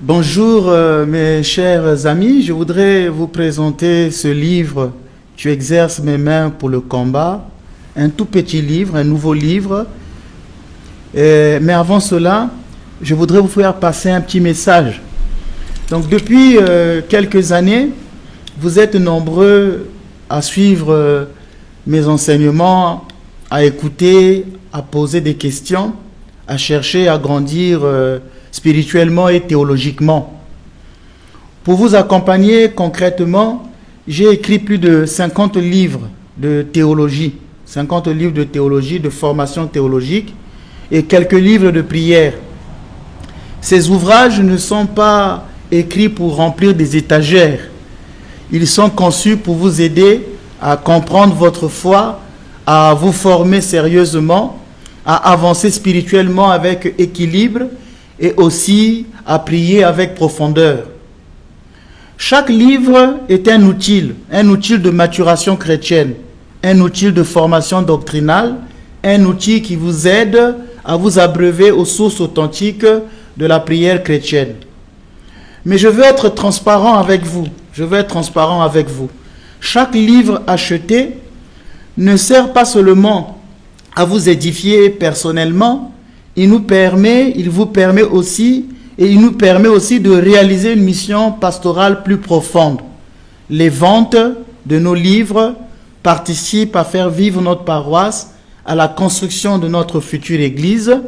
Bonjour mes chers amis, je voudrais vous présenter ce livre « Tu exerces mes mains pour le combat », un tout petit livre, un nouveau livre. Mais avant cela, je voudrais vous faire passer un petit message. Donc depuis quelques années, vous êtes nombreux à suivre mes enseignements, à écouter, à poser des questions, à chercher à grandir spirituellement et théologiquement. Pour vous accompagner concrètement, j'ai écrit plus de 50 livres de théologie, 50 livres de théologie, de formation théologique et quelques livres de prière. Ces ouvrages ne sont pas écrits pour remplir des étagères. Ils sont conçus pour vous aider à comprendre votre foi, à vous former sérieusement, à avancer spirituellement avec équilibre et aussi à prier avec profondeur. Chaque livre est un outil de maturation chrétienne, un outil de formation doctrinale, un outil qui vous aide à vous abreuver aux sources authentiques de la prière chrétienne. Mais je veux être transparent avec vous. Chaque livre acheté ne sert pas seulement à vous édifier personnellement, il nous permet aussi de réaliser une mission pastorale plus profonde. Les ventes de nos livres participent à faire vivre notre paroisse, à la construction de notre future église,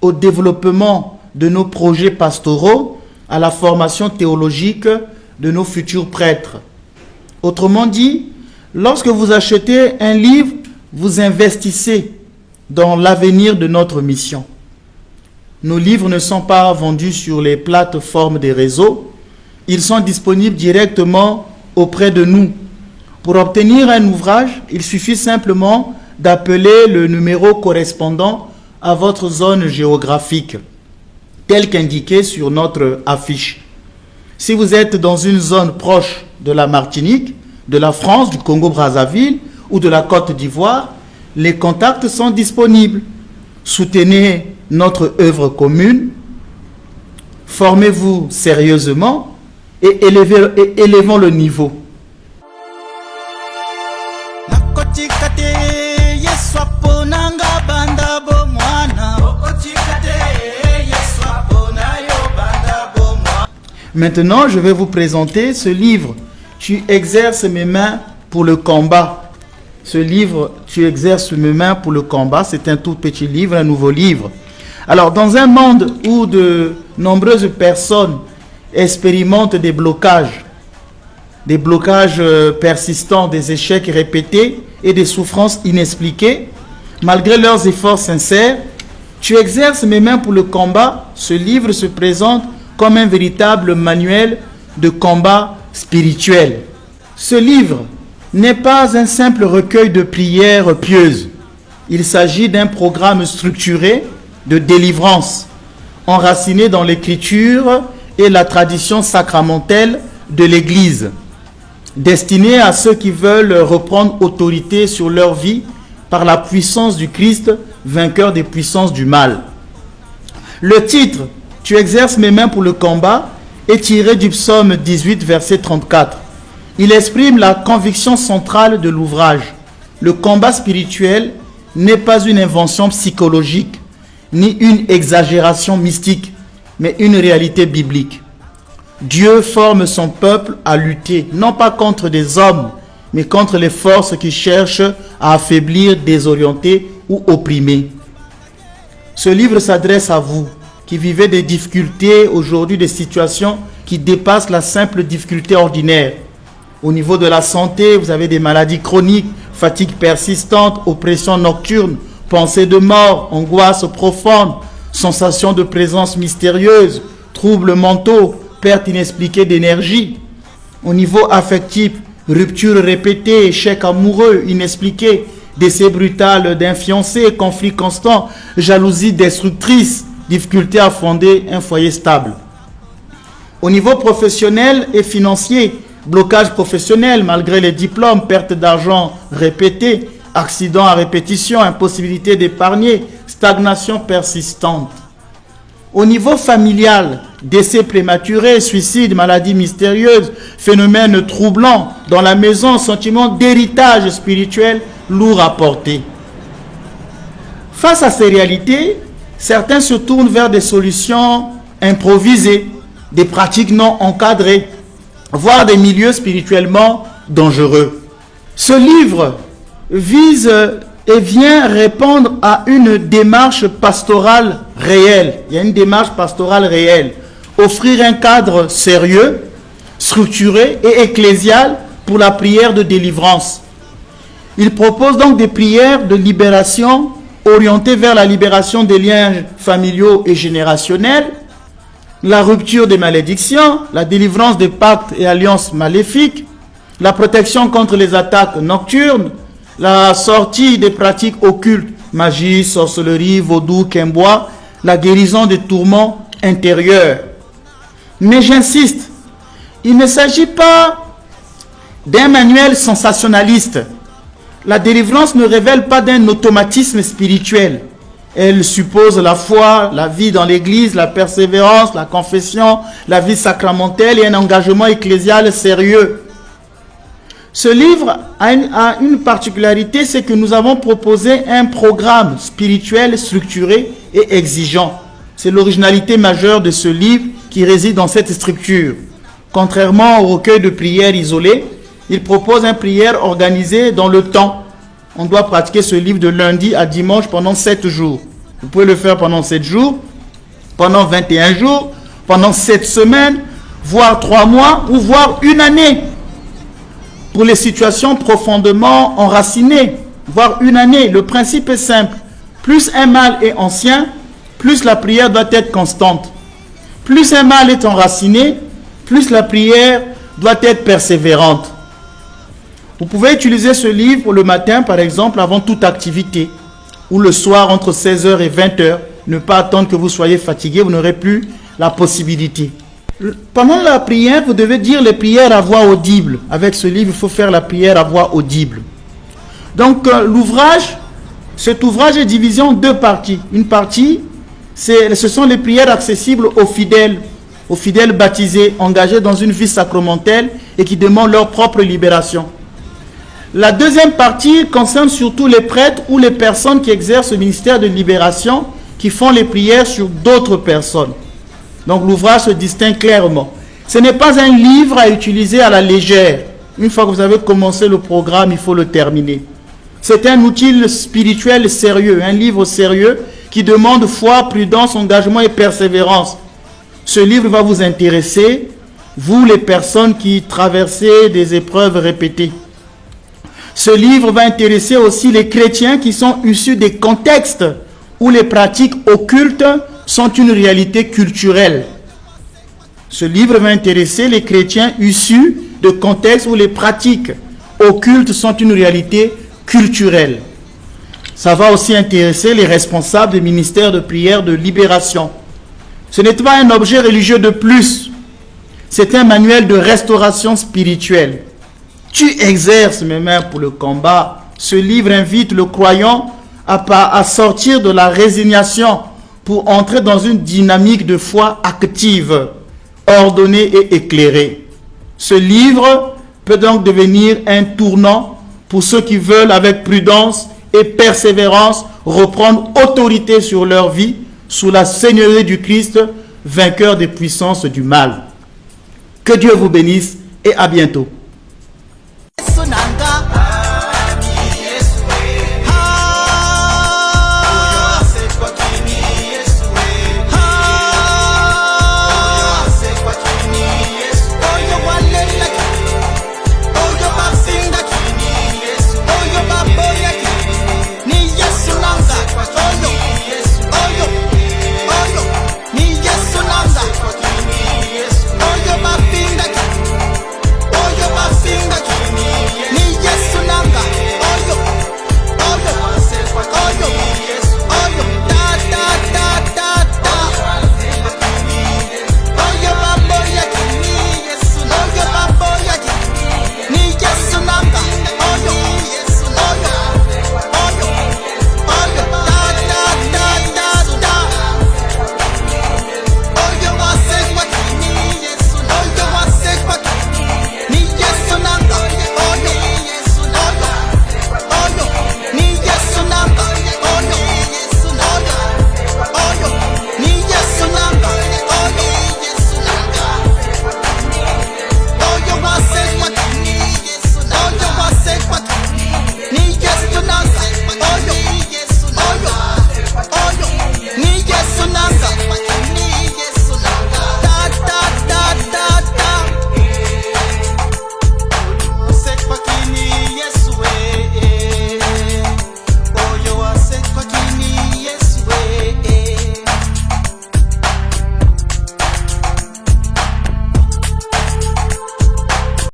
au développement de nos projets pastoraux, à la formation théologique de nos futurs prêtres. Autrement dit, lorsque vous achetez un livre, vous investissez dans l'avenir de notre mission. Nos livres ne sont pas vendus sur les plateformes des réseaux. Ils sont disponibles directement auprès de nous. Pour obtenir un ouvrage, il suffit simplement d'appeler le numéro correspondant à votre zone géographique, tel qu'indiqué sur notre affiche. Si vous êtes dans une zone proche de la Martinique, de la France, du Congo-Brazzaville ou de la Côte d'Ivoire, les contacts sont disponibles. Soutenez notre œuvre commune, formez-vous sérieusement et élevons le niveau. Maintenant, je vais vous présenter ce livre. Tu exerces mes mains pour le combat. Ce livre, Tu exerces mes mains pour le combat, c'est un tout petit livre, un nouveau livre. Alors, dans un monde où de nombreuses personnes expérimentent des blocages persistants, des échecs répétés et des souffrances inexpliquées, malgré leurs efforts sincères, Tu exerces mes mains pour le combat. Ce livre se présente comme un véritable manuel de combat spirituel. Ce livre n'est pas un simple recueil de prières pieuses. Il s'agit d'un programme structuré de délivrance, enraciné dans l'écriture et la tradition sacramentelle de l'Église, destiné à ceux qui veulent reprendre autorité sur leur vie par la puissance du Christ, vainqueur des puissances du mal. Le titre « Tu exerces mes mains pour le combat » est tiré du psaume 18, verset 34. Il exprime la conviction centrale de l'ouvrage. Le combat spirituel n'est pas une invention psychologique, ni une exagération mystique, mais une réalité biblique. Dieu forme son peuple à lutter, non pas contre des hommes, mais contre les forces qui cherchent à affaiblir, désorienter ou opprimer. Ce livre s'adresse à vous, qui vivez des difficultés aujourd'hui, des situations qui dépassent la simple difficulté ordinaire. Au niveau de la santé, vous avez des maladies chroniques, fatigue persistante, oppression nocturne, pensée de mort, angoisse profonde, sensation de présence mystérieuse, troubles mentaux, perte inexpliquée d'énergie. Au niveau affectif, ruptures répétées, échecs amoureux inexpliqués, décès brutal d'un fiancé, conflits constants, jalousie destructrice, difficulté à fonder un foyer stable. Au niveau professionnel et financier, blocage professionnel malgré les diplômes, perte d'argent répétée, accidents à répétition, impossibilité d'épargner, stagnation persistante. Au niveau familial, décès prématurés, suicides, maladies mystérieuses, phénomènes troublants dans la maison, sentiment d'héritage spirituel lourd à porter. Face à ces réalités, certains se tournent vers des solutions improvisées, des pratiques non encadrées, voire des milieux spirituellement dangereux. Ce livre vise et vient répondre à une démarche pastorale réelle. Il y a une démarche pastorale réelle. Offrir un cadre sérieux, structuré et ecclésial pour la prière de délivrance. Il propose donc des prières de libération orientées vers la libération des liens familiaux et générationnels, la rupture des malédictions, la délivrance des pactes et alliances maléfiques, la protection contre les attaques nocturnes, la sortie des pratiques occultes, magie, sorcellerie, vaudou, quimbois, la guérison des tourments intérieurs. Mais j'insiste, il ne s'agit pas d'un manuel sensationnaliste. La délivrance ne révèle pas d'un automatisme spirituel. Elle suppose la foi, la vie dans l'église, la persévérance, la confession, la vie sacramentelle et un engagement ecclésial sérieux. Ce livre a une particularité, c'est que nous avons proposé un programme spirituel structuré et exigeant. C'est l'originalité majeure de ce livre qui réside dans cette structure. Contrairement au recueil de prières isolées, il propose une prière organisée dans le temps. On doit pratiquer ce livre de lundi à dimanche pendant 7 jours. Vous pouvez le faire pendant 7 jours, pendant 21 jours, pendant 7 semaines, voire 3 mois ou voire une année. Pour les situations profondément enracinées, voire une année, le principe est simple. Plus un mal est ancien, plus la prière doit être constante. Plus un mal est enraciné, plus la prière doit être persévérante. Vous pouvez utiliser ce livre le matin, par exemple, avant toute activité, ou le soir entre 16h et 20h. Ne pas attendre que vous soyez fatigué, vous n'aurez plus la possibilité. Pendant la prière, vous devez dire les prières à voix audible. Avec ce livre, il faut faire la prière à voix audible. Donc, cet ouvrage est divisé en 2 parties. Une partie, ce sont les prières accessibles aux fidèles baptisés, engagés dans une vie sacramentelle et qui demandent leur propre libération. La deuxième partie concerne surtout les prêtres ou les personnes qui exercent le ministère de libération, qui font les prières sur d'autres personnes. Donc l'ouvrage se distingue clairement. Ce n'est pas un livre à utiliser à la légère. Une fois que vous avez commencé le programme, il faut le terminer. C'est un outil spirituel sérieux, un livre sérieux qui demande foi, prudence, engagement et persévérance. Ce livre va vous intéresser, vous les personnes qui traversez des épreuves répétées. Ce livre va intéresser aussi les chrétiens qui sont issus des contextes où les pratiques occultes sont une réalité culturelle. Ce livre va intéresser les chrétiens issus de contextes où les pratiques occultes sont une réalité culturelle. Ça va aussi intéresser les responsables des ministères de prière de libération. Ce n'est pas un objet religieux de plus, c'est un manuel de restauration spirituelle. Tu exerces mes mains pour le combat. Ce livre invite le croyant à sortir de la résignation pour entrer dans une dynamique de foi active, ordonnée et éclairée. Ce livre peut donc devenir un tournant pour ceux qui veulent avec prudence et persévérance reprendre autorité sur leur vie sous la seigneurie du Christ, vainqueur des puissances du mal. Que Dieu vous bénisse et à bientôt.